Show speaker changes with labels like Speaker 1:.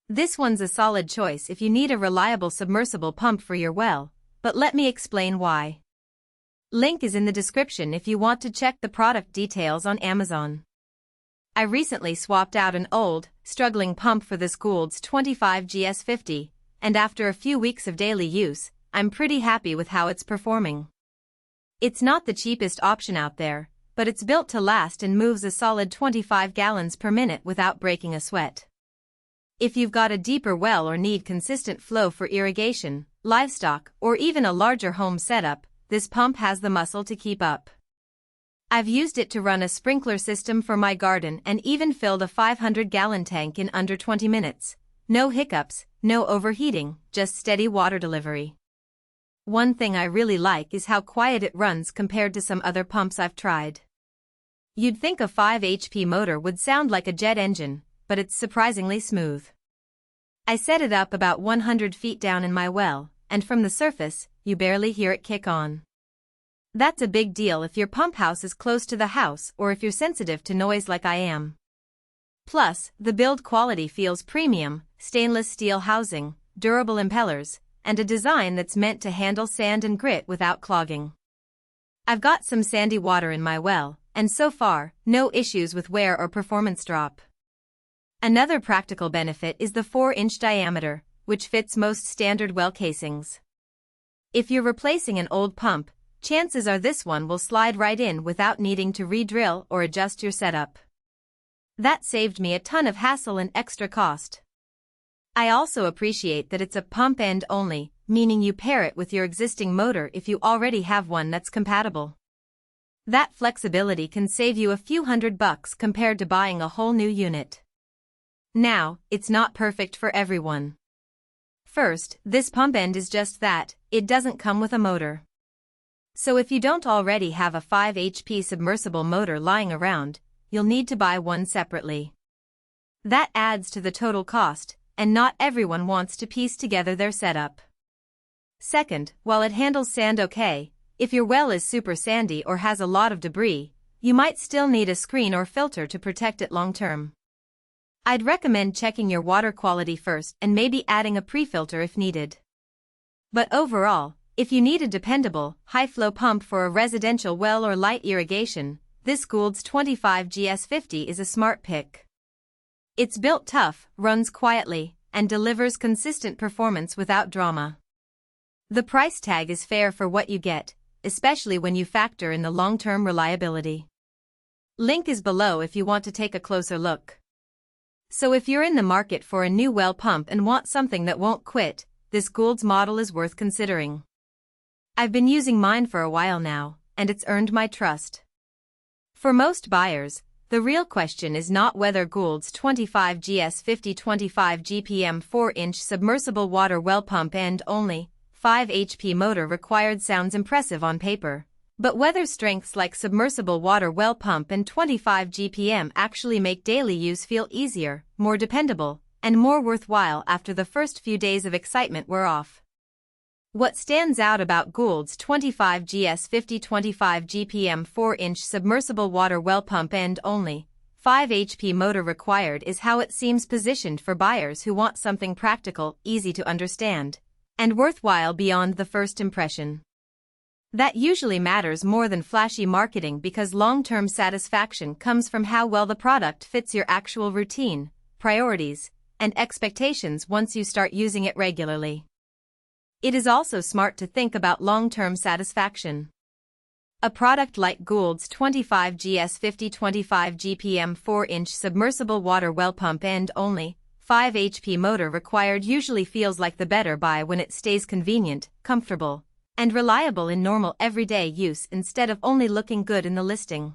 Speaker 1: This one's a solid choice if you need a reliable submersible pump for your well, but let me explain why. Link is in the description if you want to check the product details on Amazon. I recently swapped out an old, struggling pump for this Goulds 25GS50, and after a few weeks of daily use, I'm pretty happy with how it's performing. It's not the cheapest option out there, but it's built to last and moves a solid 25 gallons per minute without breaking a sweat. If you've got a deeper well or need consistent flow for irrigation, livestock, or even a larger home setup, this pump has the muscle to keep up. I've used it to run a sprinkler system for my garden and even filled a 500-gallon tank in under 20 minutes. No hiccups, no overheating, just steady water delivery. One thing I really like is how quiet it runs compared to some other pumps I've tried. You'd think a 5 HP motor would sound like a jet engine, but it's surprisingly smooth. I set it up about 100 feet down in my well, and from the surface, you barely hear it kick on. That's a big deal if your pump house is close to the house or if you're sensitive to noise like I am. Plus, the build quality feels premium, stainless steel housing, durable impellers, and a design that's meant to handle sand and grit without clogging. I've got some sandy water in my well, and so far, no issues with wear or performance drop. Another practical benefit is the 4-inch diameter, which fits most standard well casings. If you're replacing an old pump, chances are this one will slide right in without needing to re-drill or adjust your setup. That saved me a ton of hassle and extra cost. I also appreciate that it's a pump end only, meaning you pair it with your existing motor if you already have one that's compatible. That flexibility can save you a few $100 compared to buying a whole new unit. Now, it's not perfect for everyone. First, this pump end is just that, it doesn't come with a motor. So if you don't already have a 5 HP submersible motor lying around, you'll need to buy one separately. That adds to the total cost, and not everyone wants to piece together their setup. Second, while it handles sand okay, if your well is super sandy or has a lot of debris, you might still need a screen or filter to protect it long term. I'd recommend checking your water quality first and maybe adding a pre-filter if needed. But overall, if you need a dependable, high-flow pump for a residential well or light irrigation, this Goulds 25GS50 is a smart pick. It's built tough, runs quietly, and delivers consistent performance without drama. The price tag is fair for what you get, especially when you factor in the long-term reliability. Link is below if you want to take a closer look. So if you're in the market for a new well pump and want something that won't quit, this Goulds model is worth considering. I've been using mine for a while now, and it's earned my trust. For most buyers, the real question is not whether Goulds 25GS50 25 GPM 4-inch submersible water well pump end only, 5 HP motor required sounds impressive on paper, but whether strengths like submersible water well pump and 25 GPM actually make daily use feel easier, more dependable, and more worthwhile after the first few days of excitement wear off. What stands out about Goulds 25GS50 25 GPM 4-inch submersible water well pump end only, 5 HP motor required is how it seems positioned for buyers who want something practical, easy to understand, and worthwhile beyond the first impression. That usually matters more than flashy marketing because long-term satisfaction comes from how well the product fits your actual routine, priorities, and expectations once you start using it regularly. It is also smart to think about long-term satisfaction. A product like Goulds 25GS50 25 GPM 4-inch submersible water well pump end only, 5 HP motor required usually feels like the better buy when it stays convenient, comfortable, and reliable in normal everyday use instead of only looking good in the listing.